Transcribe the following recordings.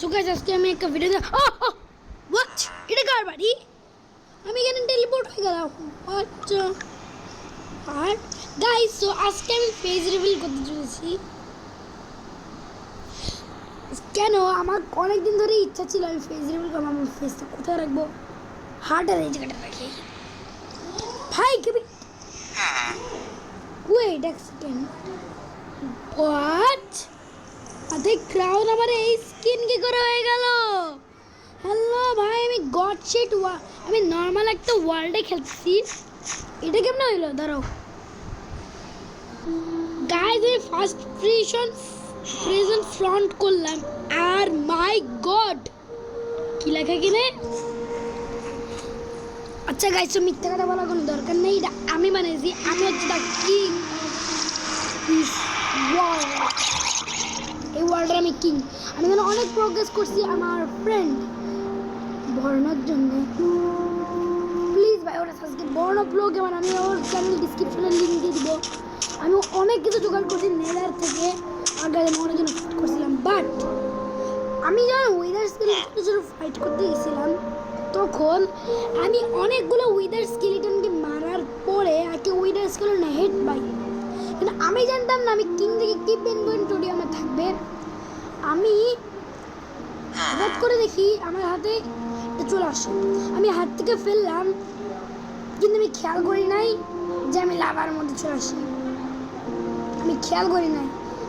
So guys আজকে আমি একটা ভিডিও হোয়াট এটা কার বাড়ি? আমি এখানে টেলিপোর্ট হয়ে গেলাম। আচ্ছা আর গাইস সো আজকে আমি ফেস রিভিল করতে চলেছি। কেন আমার অনেক দিন ধরে ইচ্ছা ছিল আমি ফেস রিভিল করবো। আমার ফেসটা কোথায় রাখবো? হার্টের এই জায়গাটা রাখি ভাই। কেবি ওয়েট এক সেকেন্ড, হোয়াট আরে ক্রাউন আমার এই স্কিন কি করে হয়ে গেল? হ্যালো ভাই, আমি গড শিট আমি নর্মাল একটা ওয়ার্ল্ডে খেলছি, এটা কেমন হইলো? দাঁড়াও গাইস, আমি ফার্স্ট প্রিজন ফ্রন্ট করলাম আর মাই গড কি লেখা কিনে। আচ্ছা গাইস, তো মিথ্যা কথা বলার কোনো দরকার নেই, এটা আমি বানিয়েছি। আমি হচ্ছে দ্য কিং এই ওয়ার্ল্ডের আমি কিং। আমি এখানে অনেক প্রোগ্রেস করছি আমার ফ্রেন্ড বর্ণার জন্য। প্লিজ ভাই ওরা সাবস্ক্রাইব বর্ণ ব্লগ, এবার আমি ওর চ্যানেল ডিসক্রিপশনে লিঙ্ক দিয়ে দিব। আমি অনেক কিছু জোগাড় করছি নেদার থেকে, আগে আমি অনেক কিছু করছিলাম। বাট আমি যখন ওয়েদার স্কেলিটন ফাইট করতে গেছিলাম তখন আমি অনেকগুলো ওয়েদার স্কেলিটনকে মারার পরে আগে ওয়েদার স্কেলিটন হেড পাই। কিন্তু আমি জানতাম না আমি কিং থেকে কি পেনগুইন আমার থাকবে। আমি হঠাৎ করে দেখি আমার হাতে চলে আসে, আমি হাত থেকে ফেললাম, কিন্তু আমি খেয়াল করি নাই যে আমি লাভার মধ্যে চলে আসি। আমি খেয়াল করি নাই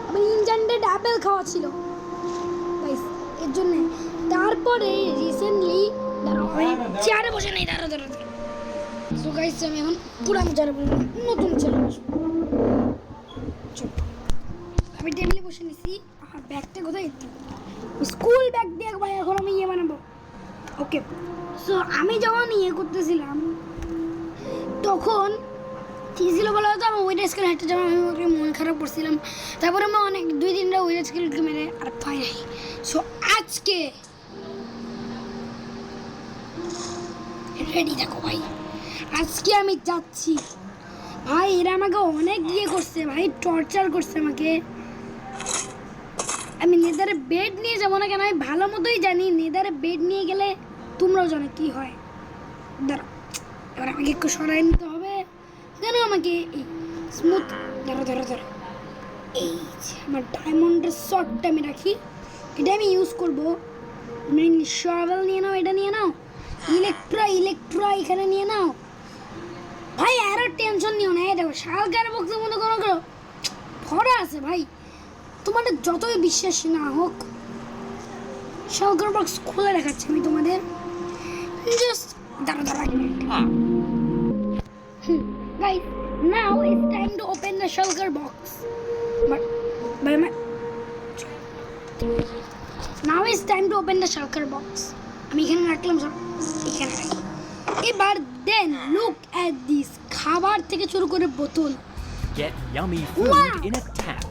আমি ইনজান্টেড অ্যাপেল খাওয়া ছিল গাইস, এর জন্যে। তারপরে রিসেন্টলি আমি চেয়ারে বসে নেই, দাঁড়া সো গাইস আমি এখন পুরানো চেয়ারে বসে নতুন চেয়ারে বসবো। আমি টেবিলে বসে নিছি, আমার ব্যাগটা কোথায়? স্কুল ব্যাগ দিয়ে একবার এখন আমি ইয়ে বানাবো। ওকে সো আমি যখন ইয়ে করতেছিলাম তখন কি ছিল বলা হতো, আমার ওয়েটার স্কেল হাঁটতে যাওয়া, আমি ওকে মন খারাপ করছিলাম। তারপরে আমি অনেক 2-3টা ওয়েটার স্কেলকে মেরে আর পাই নাই। সো আজকে রেডি থাকো ভাই, আজকে আমি যাচ্ছি ভাই। এরা আমাকে অনেক ইয়ে করছে ভাই, টর্চার করছে আমাকে। আমি নেদারে বেড নিয়ে যাবো না কেন, আমি ভালো মতোই জানি নেদারে বেড নিয়ে গেলে তোমরাও জানো কি হয়। দাঁড়াও এবার আমাকে একটু সরাই নিতে হবে, কেন আমাকে এই স্মুথ ধরো এই আমার ডায়মন্ডের শটটা আমি রাখি, এটা আমি ইউজ করবো। শাভেল নিয়ে নাও, এটা নিয়ে নাও, ইলেকট্রা এখানে নিয়ে নাও ভাই। আর টেনশন নিও না, দেখো শালকার বক্সের মতো কোনো ভরা আছে ভাই। তোমাদের যতই বিশ্বাস না হোক, শালকার বক্স খুলে দেখাচ্ছি আমি তোমাদের। জাস্ট দাঁড়া guys, now it's time to open the shulker box. But now it's time to open the shulker box. আমি এখানে রাখলাম সব, এখানে রাখি। এবার দেন লুক এট দিস, খাবার থেকে শুরু করে বোতল। Get yummy food in a tap.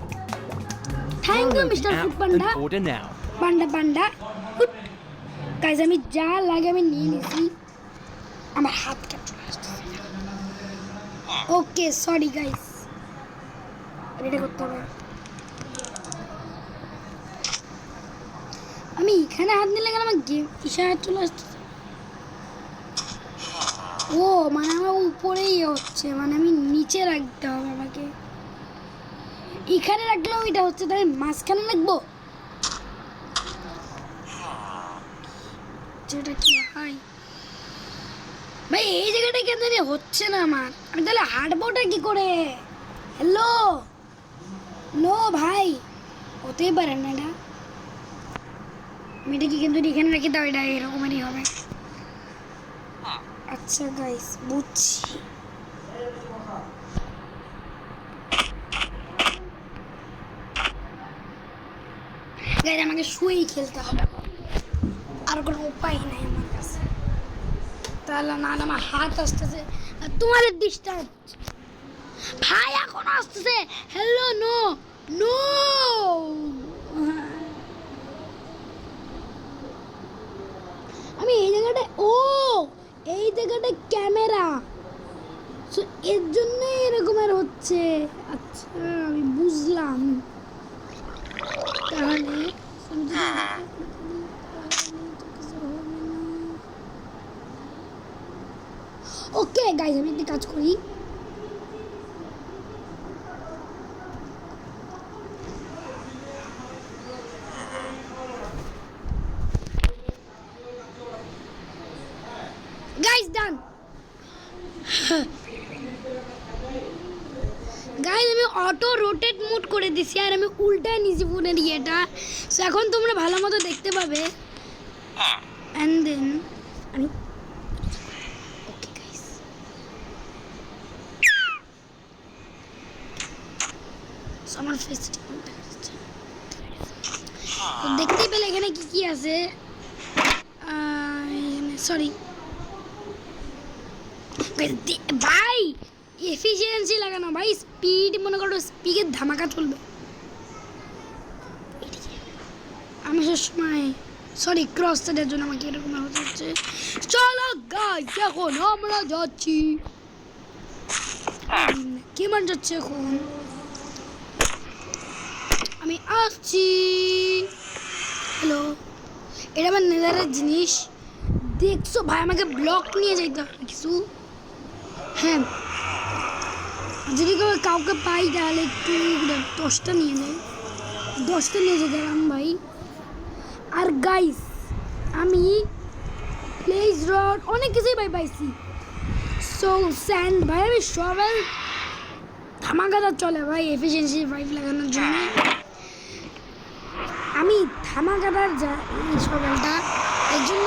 Thank you mister Foodpanda. Order now. Panda guys, আমি যা লাগে আমি নিয়ে নিয়েছি। আমার হাত কেটে চলে আসছে। ওকে সরি গাইস, এটা করতে হবে। আমি এখানে হাত নিলে গেলে আমার গেম ইশারা চলে আসছে। ও মানে আমার উপরেই হচ্ছে, মানে আমি নিচে রাখতে হবে আমাকে। এখানে রাখলেও এটা হচ্ছে, তাই মাঝখানে রাখবো। যেটা কি হয় ভাই, এই জায়গাটা কেন জানি হচ্ছে না আমার। আমি তাহলে হাঁটবোটা কি করে? হ্যালো নো ভাই, হতেই পারে না এটা। আমি এটা কি কিন্তু এখানে রেখে দাও, এটা এরকমেরই হবে। আচ্ছা গাইস বুঝছি। গাইস আমাকে শুয়েই খেলতে হবে, আর কোনো উপায় নাই আমার কাছে। তাহলে না আমার হাত আসতেছে আর তোমাদের ডিস্টার্ব ভাই এখন আসতেছে। হ্যালো নো নো, আমি এই জায়গাটায়, এই জায়গাটায় ক্যামেরা, এর জন্যই এরকমের হচ্ছে। আচ্ছা আমি বুঝলাম। তাহলে গাইস আমি একটা কাজ করি, গাইস ডান। গাইস আমি অটো রোটেট মোড করে দিছি আর আমি উল্টায় নিয়েছি ফোনের ইয়েটা, সো এখন তোমরা ভালো মতো দেখতে পাবে। অ্যান্ড দেন আমি ওকে গাইস আমার ফেস দেখতেই পেলে এখানে কি কি আছে। সরি ভাই, এফিসিয়েন্সি লাগানো ভাই, স্পিড মনে করো স্পিডের ধামাকা চলবে। আমি সবসময় সরি ক্রস সাইডের জন্য আমাকে এরকম আওয়াজ হচ্ছে। চলো গাইস এখন আমরা যাচ্ছি, কেমন যাচ্ছে এখন, আমি আসছি। হ্যালো, এটা আমার নেদারের জিনিস দেখছো ভাই, আমাকে ব্লক নিয়ে যাইতে হবে কিছু। হ্যাঁ যদি কাউকে পাই তাহলে একটু 10টা নিয়ে নেয়, 10টা নিয়ে যেতে গেলাম ভাই। আর গাইস আমি প্লেস রড অনেক কিছুই ভাই পাইছি, সো স্যান্ড ভাই আমি সবাই ধামাকাদার চলে ভাই এফিসিয়েন্সি 5 লাগানোর জন্য। আমি ধামাকাদার যাই এই সবেলটা, এর জন্য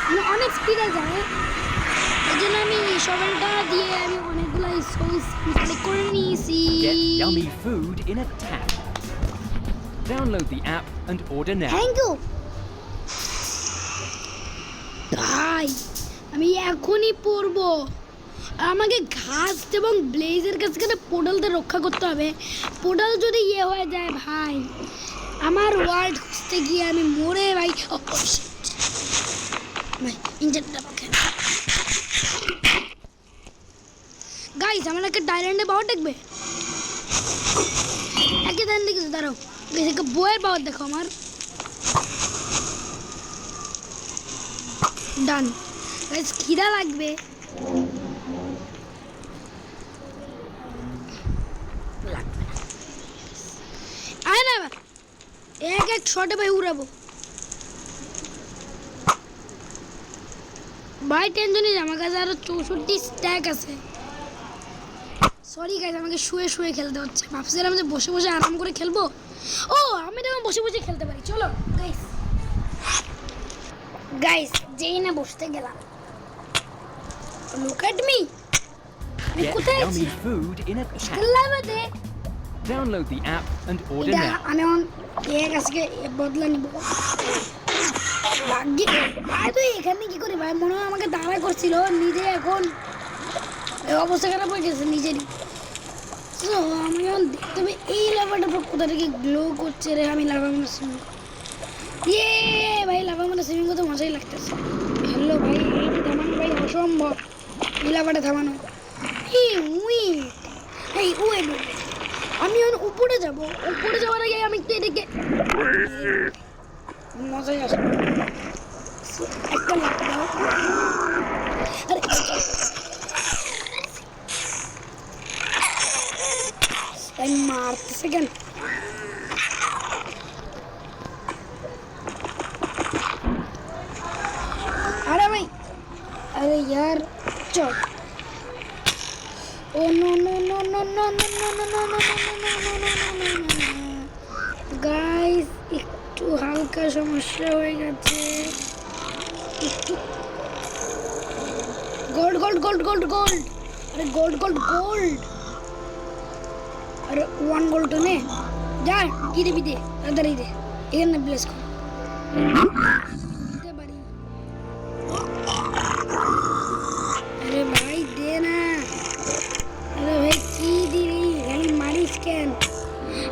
আমি অনেক স্পিডে যাই, এর জন্য আমি এই সবেলটা দিয়ে আমি অনেকগুলো সোলস কালেক্ট করে নিয়েছি। Get yummy food in a tap. Download the app and order now. Thank you ভাই, আমি এখনই পড়বো। আর আমাকে ঘাস এবং ব্লেজের কাছ থেকে পোর্টালটা রক্ষা করতে হবে। পোর্টাল যদি ইয়ে হয়ে যায় ভাই, আমার ওয়ার্ল্ড খুঁজতে গিয়ে আমি মরে ভাই। ইঞ্জেক্টটা গাইস আমার একটা ডায়মন্ডে পাওয়ার দেখবে, একে দেন দেখেছো, দাঁড়াও একটা বইয়ের পাওয়ার দেখো আমার। ডান গাইস, খিদা লাগবে, আয় না এক শটে ভাই উড়াবো ভাই, টেনশনই আমার কাছে আরো 64 স্ট্যাক আছে। সরি গাইস আমাকে শুয়ে শুয়ে খেলতে হচ্ছে, ভাবছিলাম যে বসে বসে আরাম করে খেলবো। ও আমি তো বসে বসে খেলতে পারি। চলো গাইস, গাইস যেই না বসতে গেলাম, লুক এট মি, আমি Get কোথায় আছি? yummy food in a tap. খেলাতে Download the app and order এটা now. আমি এখন এক আজকে বদলা নিব। ভাগ্যে ভাই তুই এখানে কি করি ভাই, মনে হয় আমাকে দাঁড়া করছিল, নিজে এখন অবস্থা খারাপ হয়ে গেছে নিজেরই। তো আমি এখন দেখতে হবে এই লাভাটা কোথা থেকে গ্লো করছে রে। আমি লাভা মানে সুইমিং, ইয়ে ভাই লাভা মানে সুইমিং করতে মজাই লাগতেছে। হ্যালো ভাই, এইটা থামানো ভাই অসম্ভব, এই লাভাটা থামানো। এই উইট, এই ওয়েট, আমি এখন উপরে যাব, উপরে যাওয়ার আগে আমি একটু এদিকে মজাই আসবে। একটা লাভ দাও, আরে ভাই মারতেছে কেন? আরে ভাই, আরে ইয়ার চল। Oh no no no no no no no no no no guys, একটু হালকা সমস্যা হয়ে গেছে। একটু gold gold gold gold gold, আরে গোল্ড গোল্ড গোল্ড, আরে 1 গোল্ড নে যা, কি দিবি দে, তাড়াতাড়ি দে, এখানে প্লেস কর দিতে পারি। আরে ভাই দে না, আরে ভাই কি দিবি, খালি মারিস কেন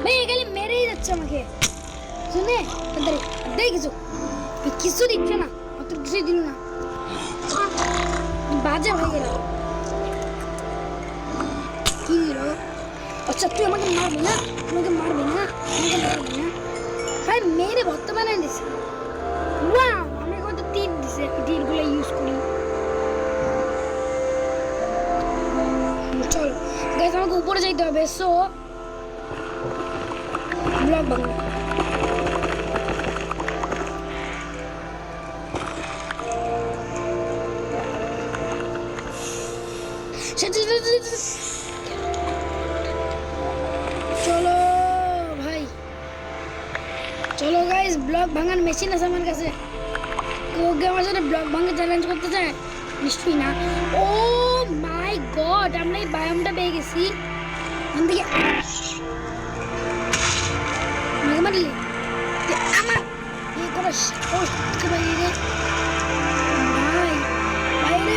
ভাই, খালি মেরেই যাচ্ছে আমাকে। শুনে তাড়াতাড়ি দে কিছু, কিছু দিচ্ছে না, অত কিছুই দিল না, বাজে হয়ে গেল। কি দিল? আচ্ছা তুই আমাকে মারবি না, আমাকে মারবি না, আমাকে মারবি না ভাই, মেরে ভর্তা বানাই দিছে। ওয়াও, আমি কত তীর দিছে, তীরগুলো ইউজ করি। দিতে হবে, সো ব্লগ বাংলা চলো ভাই, চলো গাইস, ব্লগ ভাঙার মেশিন আছে আমার কাছে। কেউ কি আমার সাথে ব্লগ ভাঙা চ্যালেঞ্জ করতে চায়? নিশ্চয়ই না। ও মাই গড, আমরা এই বায়োমটা পেয়ে গেছি। আমাকে মারলি আমার এই করে সাহস থেকে বাইরে ভাই, বাইরে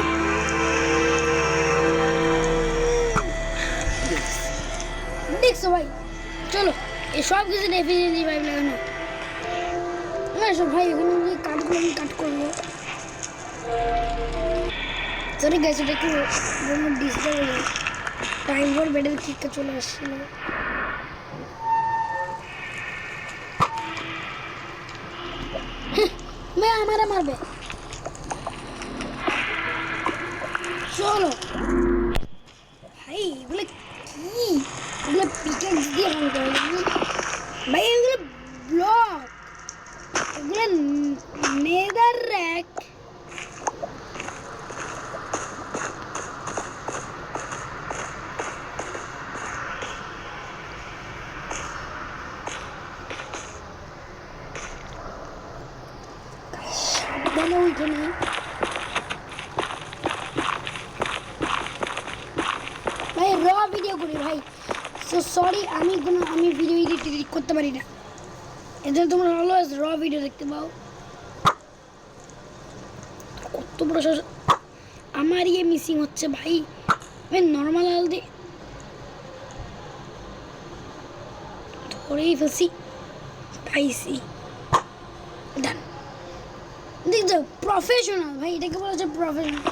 দেখছো ভাই। চলো এই সব কিছু ডেফিনেটলি ভাই লাগানো এসো ভাই, এখানে যে কাঠগুলো আমি কাট করবো। সরি গাইস, এটা একটু ডিস্টার্ব হলো, টাইম ফর বেডের কিকটা চলে আসছিল। मैं हमारा मारबे, चलो भाई এগুলো কি, এগুলো পিকেক্স দিয়ে ভাঙতে হবে ভাই, এগুলো ব্লক, এগুলো নেদার র্যাক। সাবধানে উঠে নেই ভাই, র ভিডিও করি ভাই, সো সরি, আমি ভিডিও এডিট করতে পারি না, এদের তোমরা অলওয়েজ র ভিডিও দেখতে পাও। কত বড় আমার ইয়ে মিসিং হচ্ছে ভাই, আমি নর্মাল আল দিয়ে ধরেই ফেলছি, পাইছি, ডান। দেখছো প্রফেশনাল ভাই, এটাকে বলা হচ্ছে প্রফেশনাল।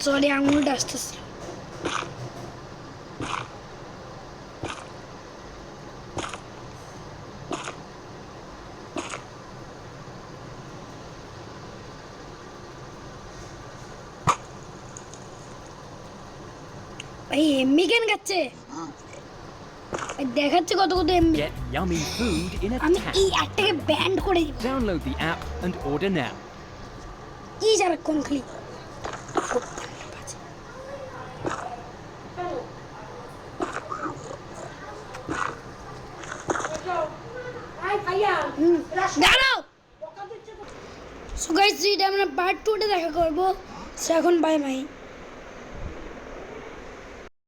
সরি, আঙুলটা আসতেছিল। ভাই এমবি কেন খাচ্ছে, দেখাচ্ছে কত কত MB. Get yummy food in a আমি tap. এই অ্যাডটাকে ব্যান্ড করে দিব। Download the app and order now. কি সারাক্ষণ খালি দাঁড়াও। সো গাইস, এটা আমরা পার্ট 2 তে দেখা করব। সো এখন বাই বাই।